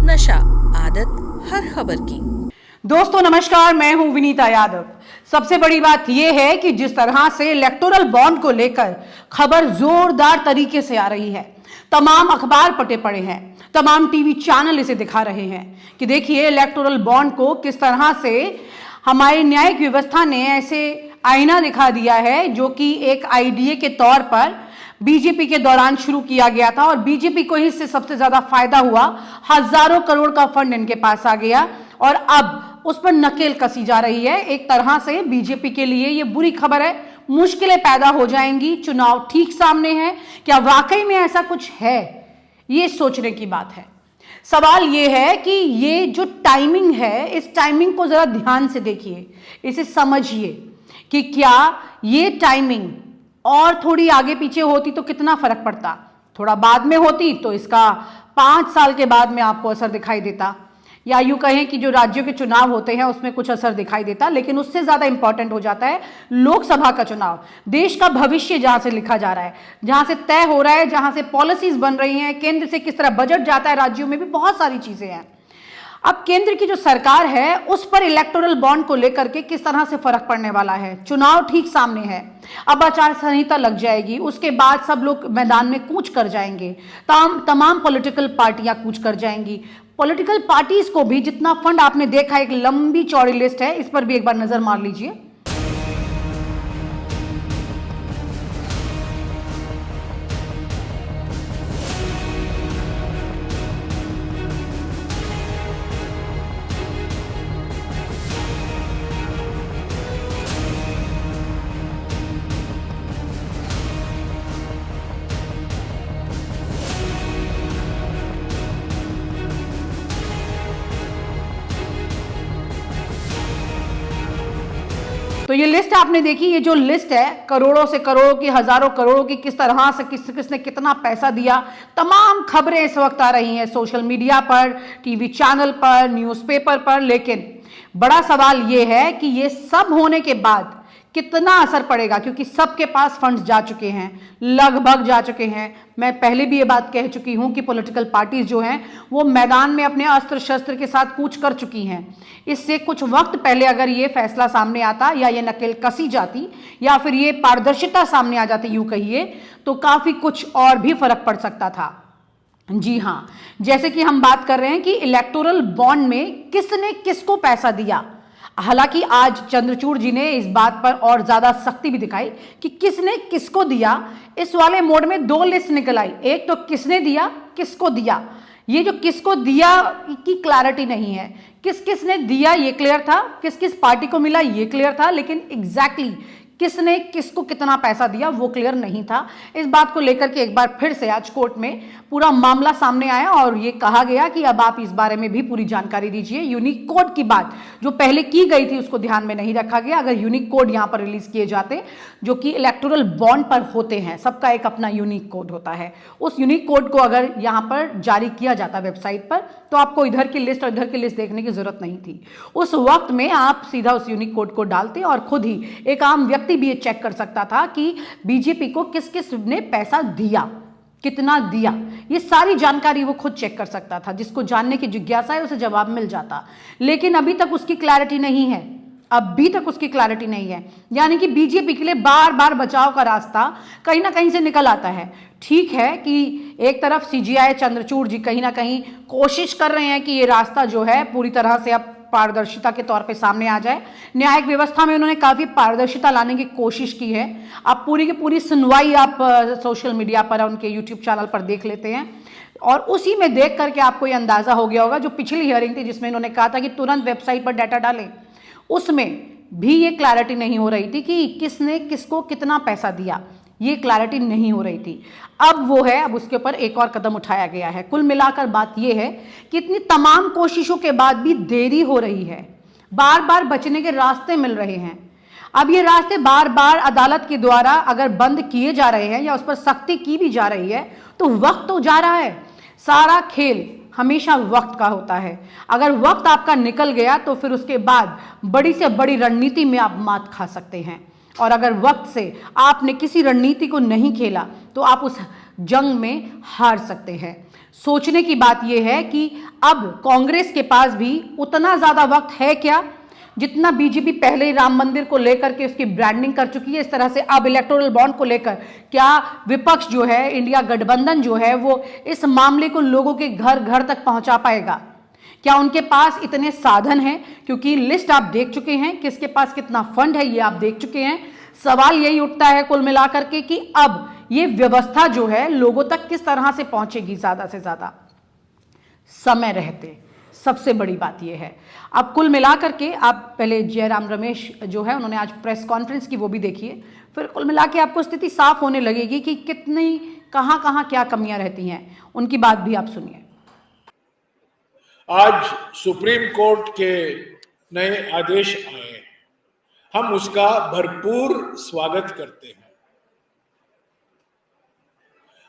नशा, आदत हर खबर की। दोस्तों नमस्कार, मैं हूं विनीता यादव। सबसे बड़ी बात यह है कि जिस तरह से इलेक्टोरल बॉन्ड को लेकर खबर जोरदार तरीके से आ रही है, तमाम अखबार पटे पड़े हैं, तमाम टीवी चैनल इसे दिखा रहे हैं कि देखिए इलेक्टोरल बॉन्ड को किस तरह से हमारी न्यायिक व्यवस्था ने ऐसे आईना दिखा दिया है जो कि एक आईडीए के तौर पर बीजेपी के दौरान शुरू किया गया था और बीजेपी को ही इससे सबसे ज्यादा फायदा हुआ। हजारों करोड़ का फंड इनके पास आ गया और अब उस पर नकेल कसी जा रही है। एक तरह से बीजेपी के लिए यह बुरी खबर है, मुश्किलें पैदा हो जाएंगी। चुनाव ठीक सामने है, क्या वाकई में ऐसा कुछ है? ये सोचने की बात है। सवाल यह है कि ये जो टाइमिंग है, इस टाइमिंग को जरा ध्यान से देखिए, इसे समझिए कि क्या ये टाइमिंग और थोड़ी आगे पीछे होती तो कितना फर्क पड़ता। थोड़ा बाद में होती तो इसका 5 साल के बाद में आपको असर दिखाई देता, या यूं कहें कि जो राज्यों के चुनाव होते हैं उसमें कुछ असर दिखाई देता। लेकिन उससे ज्यादा इंपॉर्टेंट हो जाता है लोकसभा का चुनाव, देश का भविष्य जहां से लिखा जा रहा है, जहां से तय हो रहा है, जहां से पॉलिसीज बन रही हैं, केंद्र से किस तरह बजट जाता है, राज्यों में भी बहुत सारी चीजें हैं। अब केंद्र की जो सरकार है उस पर इलेक्टोरल बॉन्ड को लेकर के किस तरह से फर्क पड़ने वाला है। चुनाव ठीक सामने है, अब आचार संहिता लग जाएगी, उसके बाद सब लोग मैदान में कूच कर जाएंगे, तमाम पॉलिटिकल पार्टियां कूच कर जाएंगी। पॉलिटिकल पार्टीज को भी जितना फंड आपने देखा, एक लंबी चौड़ी लिस्ट है, इस पर भी एक बार नजर मार लीजिए। तो ये लिस्ट आपने देखी, ये जो लिस्ट है करोड़ों से करोड़ों की, हजारों करोड़ों की, किस तरह से किसने कितना पैसा दिया, तमाम खबरें इस वक्त आ रही हैं सोशल मीडिया पर, टीवी चैनल पर, न्यूज़पेपर पर। लेकिन बड़ा सवाल ये है कि ये सब होने के बाद कितना असर पड़ेगा, क्योंकि सबके पास फंड्स जा चुके हैं, लगभग जा चुके हैं। मैं पहले भी ये बात कह चुकी हूं कि पॉलिटिकल पार्टीज जो हैं वो मैदान में अपने अस्त्र शस्त्र के साथ कूच कर चुकी हैं। इससे कुछ वक्त पहले अगर ये फैसला सामने आता, या ये नकेल कसी जाती, या फिर ये पारदर्शिता सामने आ जाती, यूं कहिए, तो काफी कुछ और भी फर्क पड़ सकता था। जी हां, जैसे कि हम बात कर रहे हैं कि इलेक्टोरल बॉन्ड में किसने किसको पैसा दिया। हालांकि आज चंद्रचूड़ जी ने इस बात पर और ज्यादा सख्ती भी दिखाई कि किसने किसको दिया। इस वाले मोड में 2 लिस्ट निकल आई, एक तो किसने दिया, किसको दिया। ये जो किसको दिया की क्लैरिटी नहीं है, किस किस ने दिया ये क्लियर था, किस किस पार्टी को मिला ये क्लियर था, लेकिन एग्जैक्टली किसने किसको कितना पैसा दिया वो क्लियर नहीं था। इस बात को लेकर के एक बार फिर से आज कोर्ट में पूरा मामला सामने आया और ये कहा गया कि अब आप इस बारे में भी पूरी जानकारी दीजिए। यूनिक कोड की बात जो पहले की गई थी उसको ध्यान में नहीं रखा गया। अगर यूनिक कोड यहां पर रिलीज किए जाते जो कि इलेक्टोरल बॉन्ड पर होते हैं, सबका एक अपना यूनिक कोड होता है, उस यूनिक कोड को अगर यहां पर जारी किया जाता वेबसाइट पर, तो आपको इधर की लिस्ट और इधर की लिस्ट देखने की जरूरत नहीं थी। उस वक्त में आप सीधा उस यूनिक कोड को डालते और खुद ही एक आम व्यक्ति भी ये चेक कर सकता था कि बीजेपी को किस किस ने पैसा दिया, कितना दिया। ये सारी जानकारी वो खुद चेक कर सकता था। जिसको जानने की जिज्ञासा है उसे जवाब मिल जाता। लेकिन अभी तक उसकी क्लैरिटी नहीं है, अभी तक उसकी क्लैरिटी नहीं है। यानी कि बीजेपी के लिए बार बार बचाव का रास्ता कहीं ना कहीं से निकल आता है। ठीक है कि एक तरफ सीजीआई चंद्रचूड़ जी कहीं ना कहीं कोशिश कर रहे हैं कि ये रास्ता जो है पूरी तरह से अब पारदर्शिता के तौर पे सामने आ जाए। न्यायिक व्यवस्था में उन्होंने काफी पारदर्शिता लाने की कोशिश की है। आप पूरी की पूरी सुनवाई आप सोशल मीडिया पर, उनके यूट्यूब चैनल पर देख लेते हैं और उसी में देख करके आपको ये अंदाजा हो गया होगा। जो पिछली हियरिंग थी जिसमें इन्होंने कहा था कि तुरंत वेबसाइट पर डाटा डालें, उसमें भी ये क्लैरिटी नहीं हो रही थी कि किसने किसको कितना पैसा दिया, ये क्लैरिटी नहीं हो रही थी। अब वो है, अब उसके ऊपर एक और कदम उठाया गया है। कुल मिलाकर बात ये है कि इतनी तमाम कोशिशों के बाद भी देरी हो रही है, बार बार बचने के रास्ते मिल रहे हैं। अब ये रास्ते बार बार अदालत के द्वारा अगर बंद किए जा रहे हैं या उस पर सख्ती की भी जा रही है तो वक्त तो जा रहा है। सारा खेल हमेशा वक्त का होता है। अगर वक्त आपका निकल गया तो फिर उसके बाद बड़ी से बड़ी रणनीति में आप मात खा सकते हैं। और अगर वक्त से आपने किसी रणनीति को नहीं खेला तो आप उस जंग में हार सकते हैं। सोचने की बात यह है कि अब कांग्रेस के पास भी उतना ज्यादा वक्त है क्या जितना बीजेपी पहले ही राम मंदिर को लेकर के उसकी ब्रांडिंग कर चुकी है, इस तरह से अब इलेक्टोरल बॉन्ड को लेकर क्या विपक्ष जो है, इंडिया गठबंधन जो है, वो इस मामले को लोगों के घर घर तक पहुंचा पाएगा? क्या उनके पास इतने साधन हैं? क्योंकि लिस्ट आप देख चुके हैं, किसके पास कितना फंड है ये आप देख चुके हैं। सवाल यही उठता है कुल मिलाकर के कि अब ये व्यवस्था जो है लोगों तक किस तरह से पहुंचेगी ज्यादा से ज्यादा समय रहते। सबसे बड़ी बात यह है। अब कुल मिलाकर के आप पहले जयराम रमेश जो है उन्होंने आज प्रेस कॉन्फ्रेंस की वो भी देखिए, फिर कुल मिला के आपको स्थिति साफ होने लगेगी कि कितनी कहां कहां क्या कमियां रहती हैं। उनकी बात भी आप सुनिए। आज सुप्रीम कोर्ट के नए आदेश आए हैं, हम उसका भरपूर स्वागत करते हैं।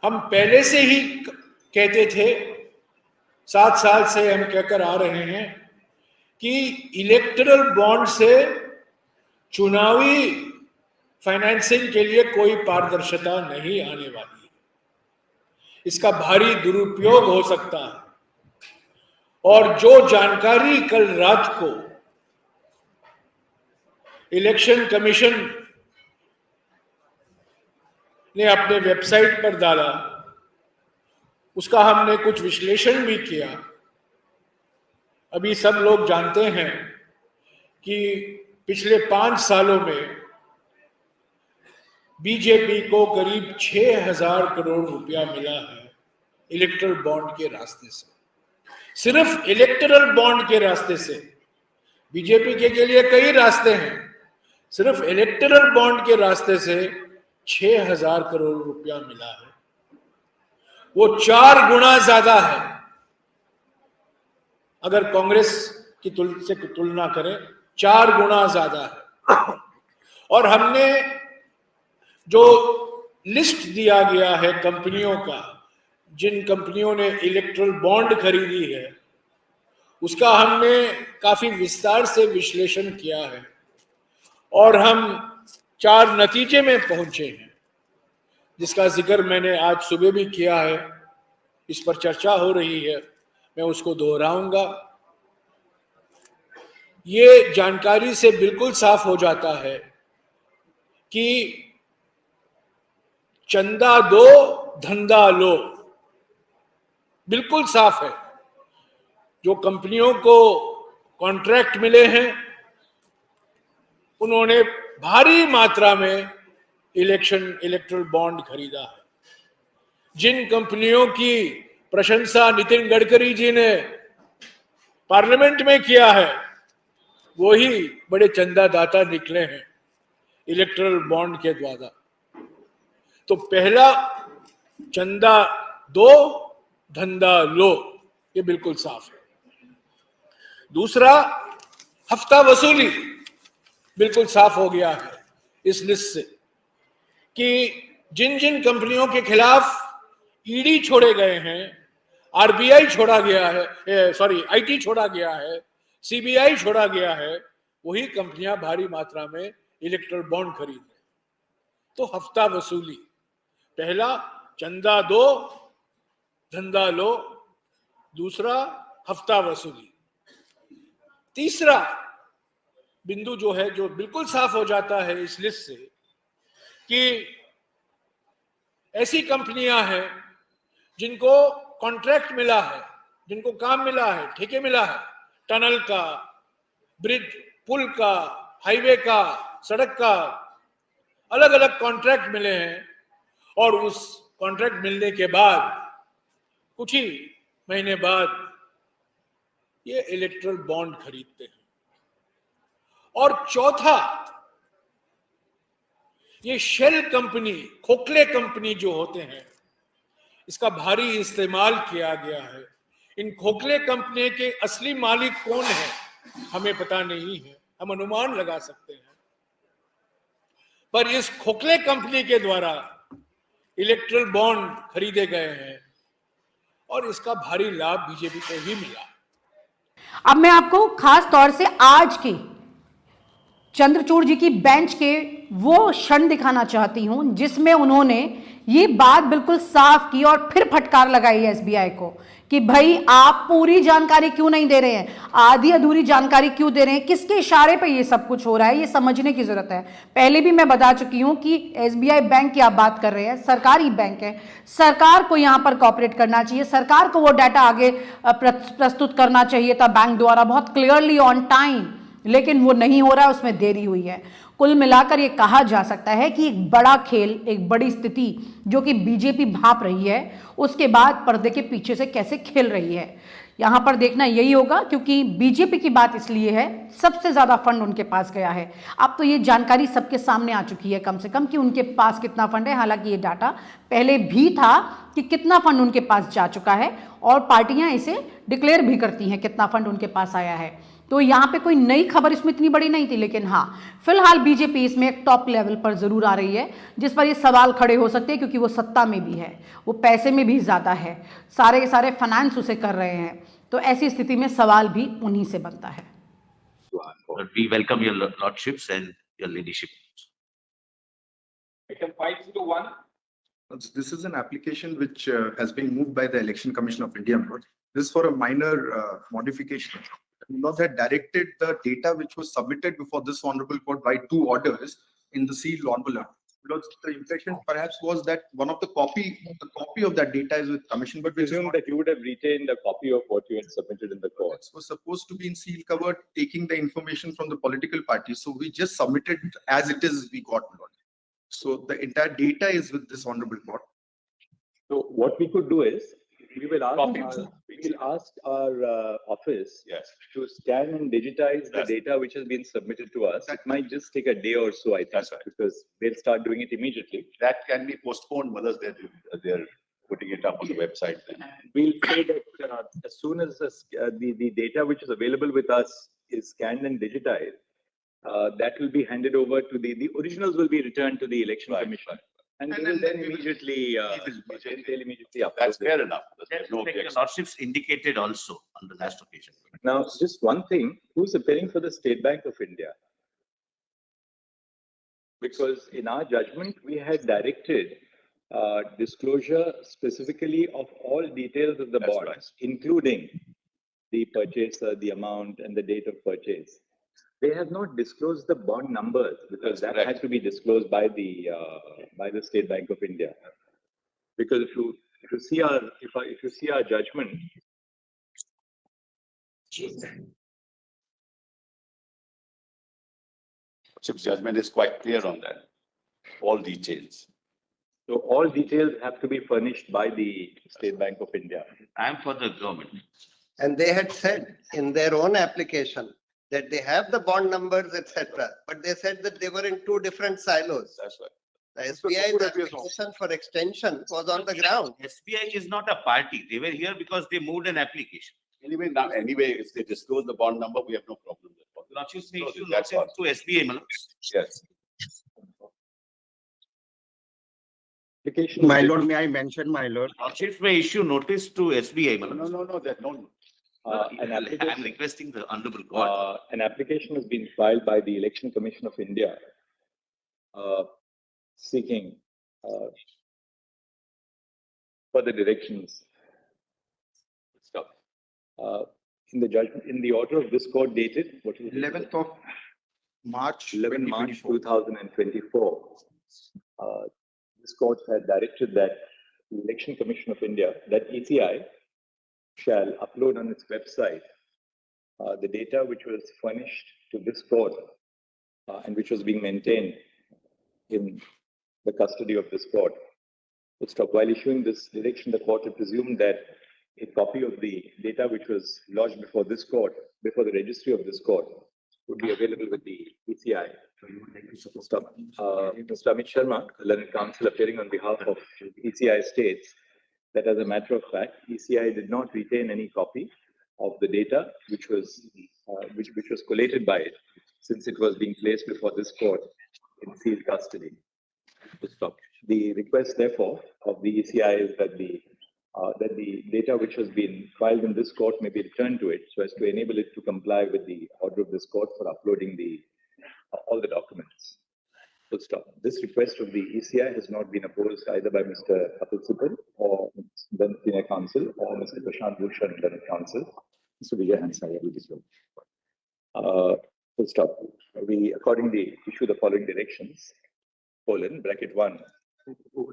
हम पहले से ही कहते थे, 7 साल से हम कहकर आ रहे हैं कि इलेक्टरल बॉन्ड से चुनावी फाइनेंसिंग के लिए कोई पारदर्शिता नहीं आने वाली है। इसका भारी दुरुपयोग हो सकता है। और जो जानकारी कल रात को इलेक्शन कमीशन ने अपने वेबसाइट पर डाला, उसका हमने कुछ विश्लेषण भी किया। अभी सब लोग जानते हैं कि पिछले 5 सालों में बीजेपी को करीब 6,000 करोड़ रुपया मिला है इलेक्टरल बॉन्ड के रास्ते से। सिर्फ इलेक्टरल बॉन्ड के रास्ते से। बीजेपी के लिए कई रास्ते हैं, सिर्फ इलेक्टरल बॉन्ड के रास्ते से 6,000 करोड़ रुपया मिला है। वो 4 गुना ज्यादा है। अगर कांग्रेस की से तुलना करें, 4 गुना ज्यादा है। और हमने जो लिस्ट दिया गया है कंपनियों का, जिन कंपनियों ने इलेक्टरल बॉन्ड खरीदी है, उसका हमने काफी विस्तार से विश्लेषण किया है और हम 4 नतीजे में पहुंचे हैं, जिसका जिक्र मैंने आज सुबह भी किया है। इस पर चर्चा हो रही है, मैं उसको दोहराऊंगा। ये जानकारी से बिल्कुल साफ हो जाता है कि चंदा दो धंधा लो, बिल्कुल साफ है। जो कंपनियों को कॉन्ट्रैक्ट मिले हैं, उन्होंने भारी मात्रा में इलेक्टरल बॉन्ड खरीदा है। जिन कंपनियों की प्रशंसा नितिन गडकरी जी ने पार्लियामेंट में किया है, वही बड़े चंदादाता निकले हैं इलेक्टरल बॉन्ड के द्वारा। तो पहला, चंदा दो धंधा लो, ये बिल्कुल साफ है। दूसरा, हफ्ता वसूली बिल्कुल साफ हो गया है इस लिस्ट से कि जिन जिन कंपनियों के खिलाफ ईडी छोड़े गए हैं, आरबीआई छोड़ा गया है, आईटी छोड़ा गया है, सीबीआई छोड़ा गया है, वही कंपनियां भारी मात्रा में इलेक्टरल बॉन्ड खरीद रहे। तो हफ्ता वसूली, पहला चंदा दो धंधा लो, दूसरा हफ्ता वसूली। तीसरा बिंदु जो है, जो बिल्कुल साफ हो जाता है इस लिस्ट से, कि ऐसी कंपनियां हैं जिनको कॉन्ट्रैक्ट मिला है, जिनको काम मिला है, ठेके मिला है, टनल का, ब्रिज, पुल का, हाईवे का, सड़क का, अलग अलग कॉन्ट्रैक्ट मिले हैं। और उस कॉन्ट्रैक्ट मिलने के बाद कुछ ही महीने बाद ये इलेक्टरल बॉन्ड खरीदते हैं। और चौथा, ये शेल कंपनी, खोखले कंपनी जो होते हैं, इसका भारी इस्तेमाल किया गया है। इन खोखले कंपनी के असली मालिक कौन है हमें पता नहीं है, हम अनुमान लगा सकते हैं। पर इस खोखले कंपनी के द्वारा इलेक्टरल बॉन्ड खरीदे गए हैं और इसका भारी लाभ बीजेपी को ही मिला। अब मैं आपको खास तौर से आज की चंद्रचूड़ जी की बेंच के वो क्षण दिखाना चाहती हूं जिसमें उन्होंने ये बात बिल्कुल साफ की और फिर फटकार लगाई एसबीआई को कि भाई आप पूरी जानकारी क्यों नहीं दे रहे हैं, आधी अधूरी जानकारी क्यों दे रहे हैं, किसके इशारे पे ये सब कुछ हो रहा है, ये समझने की जरूरत है। पहले भी मैं बता चुकी हूं कि एसबीआई बैंक की आप बात कर रहे हैं, सरकारी बैंक है, सरकार को यहां पर कॉपरेट करना चाहिए, सरकार को वो डाटा आगे प्रस्तुत करना चाहिए था बैंक द्वारा बहुत क्लियरली ऑन टाइम, लेकिन वो नहीं हो रहा है, उसमें देरी हुई है। कुल मिलाकर ये कहा जा सकता है कि एक बड़ा खेल, एक बड़ी स्थिति जो कि बीजेपी भांप रही है, उसके बाद पर्दे के पीछे से कैसे खेल रही है, यहां पर देखना यही होगा। क्योंकि बीजेपी की बात इसलिए है, सबसे ज्यादा फंड उनके पास गया है। अब तो ये जानकारी सबके सामने आ चुकी है कम से कम कि उनके पास कितना फंड है। हालांकि ये डाटा पहले भी था कि कितना फंड उनके पास जा चुका है और पार्टियां इसे डिक्लेयर भी करती हैं कितना फंड उनके पास आया है। तो यहाँ पे कोई नई खबर इसमें इतनी बड़ी नहीं थी, लेकिन हाँ फिलहाल बीजेपी इसमें एक टॉप लेवल पर जरूर आ रही है, जिस पर ये सवाल खड़े हो सकते हैं क्योंकि वो सत्ता में भी है, वो पैसे में भी ज्यादा है, सारे के सारे फाइनेंस उसे कर रहे हैं। तो ऐसी स्थिति में सवाल भी उन्हीं से बनता है। But we welcome your lordships and your leadership. Item 501. This is an application which has been moved by the Election Commission of India. This is for a minor modification. Not that directed the data which was submitted before this honorable court by two orders in the sealed envelope. Because the impression perhaps was that one of the copy of that data is with commission, but which is Presume not. that you would have retained a copy of what you had submitted in the court. It was supposed to be in seal covered, taking the information from the political parties. So we just submitted as it is. We got one. So the entire data is with this honorable court. So what we could do is, we will Copy. ask our office Yes. to scan and digitize the Yes. data which has been submitted to us. It might just take a day or so, I think, That's right. because they'll start doing it immediately. That can be postponed, mothers, they're putting it up on the website then. We'll say that as soon as the data which is available with us is scanned and digitized, that will be handed over to the originals will be returned to the election Right, commission. right. And And they will then then we will- immediately, they'll immediately upload That's it. fair enough. There's That's no like your objection. lordships indicated also on the last occasion. Now, just one thing, who's appearing for the State Bank of India? Because in our judgment, we had directed disclosure specifically of all details of the That's bonds, right. including the purchaser, the amount, and the date of purchase. They have not disclosed the bond numbers because That's that had correct. to be disclosed by the State Bank of India. Because if you see our judgment, Chip's judgment is quite clear on that. All details. so all details have to be furnished by the State Bank of India. I am for the government. And they had said in their own application that they have the bond numbers, etc. But they said that they were in two different silos. That's right. The SBI's application for extension was on the ground. SBI is not a party. They were here because they moved an application. Anyway, if they disclose the bond number, we have no problem with it. Lordships may issue That's notice all. to SBI, Malak. Yes. Application. My lord, may I mention, my lord? Lordships may issue notice to SBI, Malak. No, there's no. An I'm application, requesting the honorable court. an application has been filed by the Election Commission of India seeking further directions. Stop. In the judgment, in the order of this court dated, what is it? 11th of March. 11 March 2024. 2024. This court had directed that the Election Commission of India, that ECI, shall upload on its website the data which was furnished to this court and which was being maintained in the custody of this court. While issuing this direction, the court had presumed that a copy of the data which was lodged before this court, before the registry of this court, would be available with the ECI. Mr. Amit Sharma, learned counsel appearing on behalf of ECI states that as a matter of fact, ECI did not retain any copy of the data which was collated by it, since it was being placed before this court in sealed custody. The request, therefore, of the ECI is that the data which has been filed in this court may be returned to it, so as to enable it to comply with the order of this court for uploading all the documents. Full stop. This request of the ECI has not been opposed either by Mr. Kapil Sibal or then Senior Counsel or Mr. Prashant Bhushan, then Counsel. Mr. Vijay Hansaya will be slow. Full stop. We accordingly issue the following directions: (bracket 1).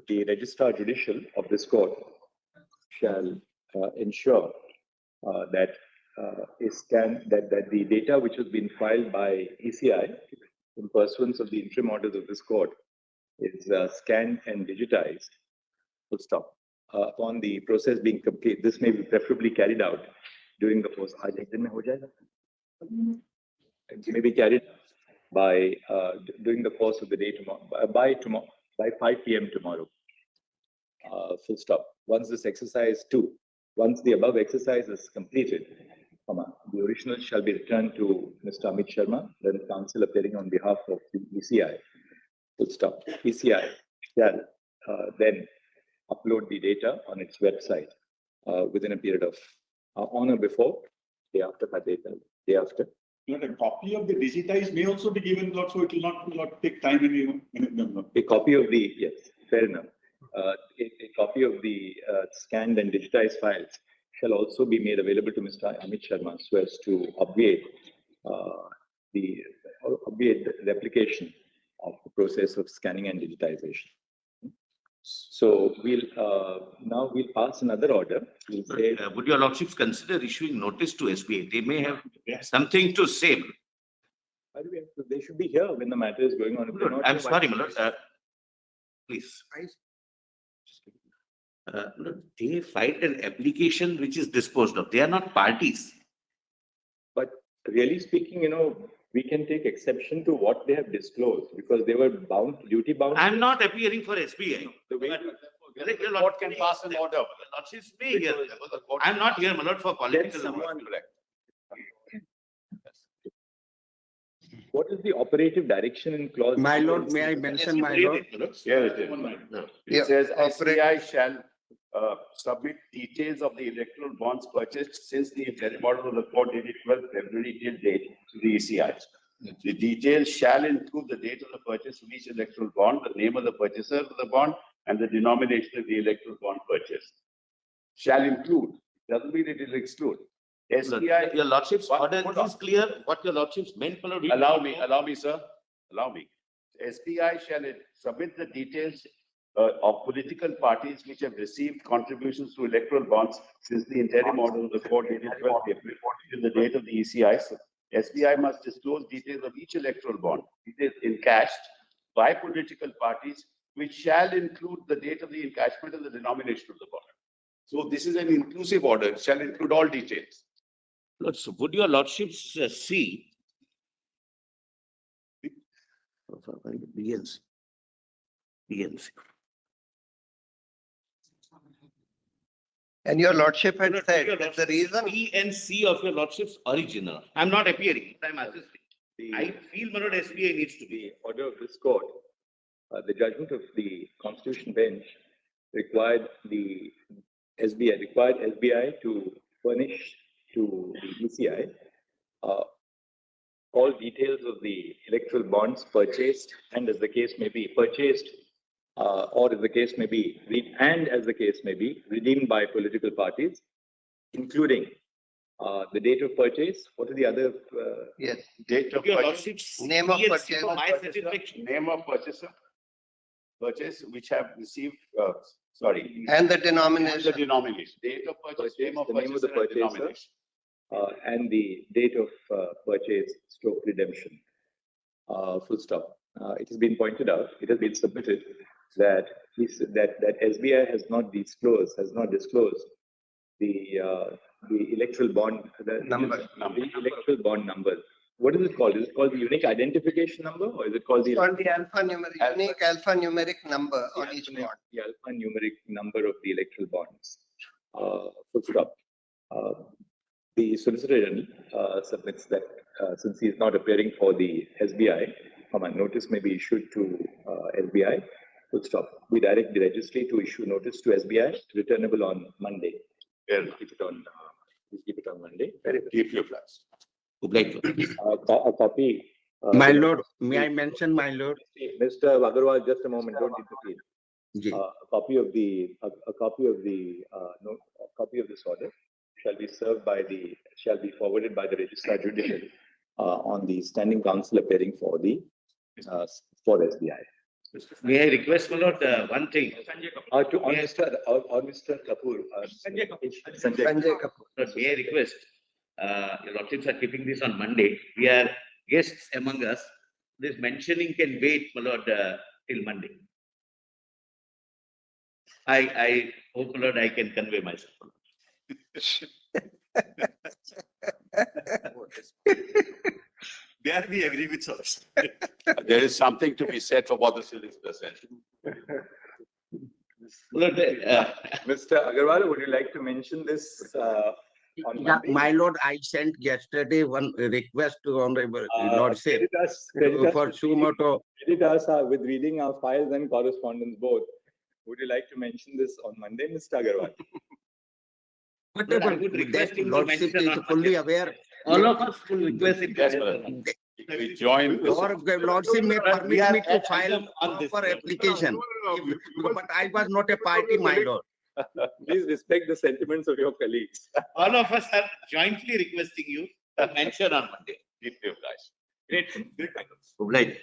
The Registrar Judicial of this court shall ensure that that the data which has been filed by ECI in pursuance of the interim orders of this court is scanned and digitized. Full stop. Upon the process being complete, this may be preferably carried out during the course. It may be carried by during the course of the day tomorrow, by 5 p.m. tomorrow. Full stop. Once the above exercise is completed, the original shall be returned to Mr. Amit Sharma, then counsel appearing on behalf of the ECI. Full stop. ECI shall then upload the data on its website within a period of on or before, day after, day after. A copy of the digitized may also be given, Lord, so it will not take time in A copy of the, yes, fair enough. A copy of the scanned and digitized files shall also be made available to Mr. Amit Sharma so as to obviate the replication of the process of scanning and digitization. So now we'll pass another order. We'll say, would your lordships consider issuing notice to SBI? They may have something to say. they should be here when the matter is going on. If they're not I'm here, sorry, my lord. Please. Look, they filed an application which is disposed of. They are not parties. But really speaking, we can take exception to what they have disclosed because they were duty bound. I'm not appearing for SBI. The way the court can pass an order. Lordships may hear. I'm not here, my lord, for political. What is the operative direction in clause? My lord, may I mention, my lord? Here it is. It says SBI shall submit details of the electoral bonds purchased since the interim order of the court dated 12th February till date to the ECI. The details shall include the date of the purchase of each electoral bond, the name of the purchaser of the bond, and the denomination of the electoral bond purchased. Shall include, doesn't mean it will exclude. SBI, Your lordships order is clear what your lordships meant, my lord. allow me, sir. Allow me. SBI shall submit the details of political parties which have received contributions to electoral bonds since the interim order of the court dated 12th April till the date of the ECI. So SBI must disclose details of each electoral bond. It is encashed by political parties, which shall include the date of the encashment and the denomination of the bond. So this is an inclusive order. It shall include all details. Lord, so would your lordships see? BNC. And your lordship had said that the reason. B and C of your lordship's original. I'm not appearing, I'm assisting. I feel, my lord, SBI needs to be. The order of this court, the judgment of the Constitution bench required SBI to furnish to the ECI all details of the electoral bonds purchased and as the case may be purchased or as the case may be redeemed by political parties, including the date of purchase. What are the other? Yes. Date of Your purchase, lordships. Name of BNC purchase. for my satisfaction. name of purchaser, which have received, And the the denomination. denomination, date of purchase, name of the name of the purchaser, and purchaser. denomination. And the date of purchase / redemption. Full stop. It has been pointed out, it has been submitted that SBI has not disclosed the electoral bond Number. the electoral bond number. What is it called? Is it called the unique identification number or is it called the On the unique alphanumeric number on each bond. the alphanumeric number of the electoral bonds? Full stop. The Solicitor General submits that since he is not appearing for the SBI, a notice may be issued to SBI. Full stop. We direct the registry to issue notice to SBI, returnable on Monday. Well, Keep it on Monday. keep your flags. Would like to. A copy My lord, may I mention, my lord? Mr. Agarwal, just a moment, don't interfere. Ji. A copy of this order shall be forwarded by the Registrar Judicial on the Standing Council appearing for SBI. May I request, my lord, one thing? Mr. Kapoor. Sanjay Kapoor. May I request, your lordships are keeping this on Monday. We are guests among us. This mentioning can wait, my lord, till Monday. I hope, my lord, I can convey myself. There we agree with us. There is something to be said for what the solicitor said. Lord, Mr. Agarwal, would you like to mention this on Yeah, Monday? my lord, I sent yesterday one request to honorable lordship Credit us for sumoto. with reading our files and correspondence both. Would you like to mention this on Monday, Mr. Agarwal? Whatever, I would request that him to lordship mention is on fully Monday. aware. All of us will request him. Yes, brother. We join. Or lordship may We permit are me to at file item on this. proper application. But I was not a party, my lord. Please respect the sentiments of your colleagues. All of us are jointly requesting you to mention on Monday. Deeply obliged. Great. Obliged.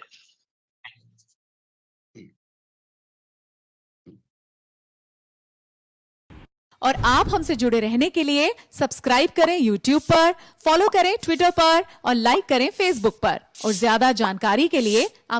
और आप हमसे जुड़े रहने के लिए subscribe करें YouTube पर, follow करें Twitter पर और लाइक करें Facebook पर। और ज्यादा जानकारी के लिए आप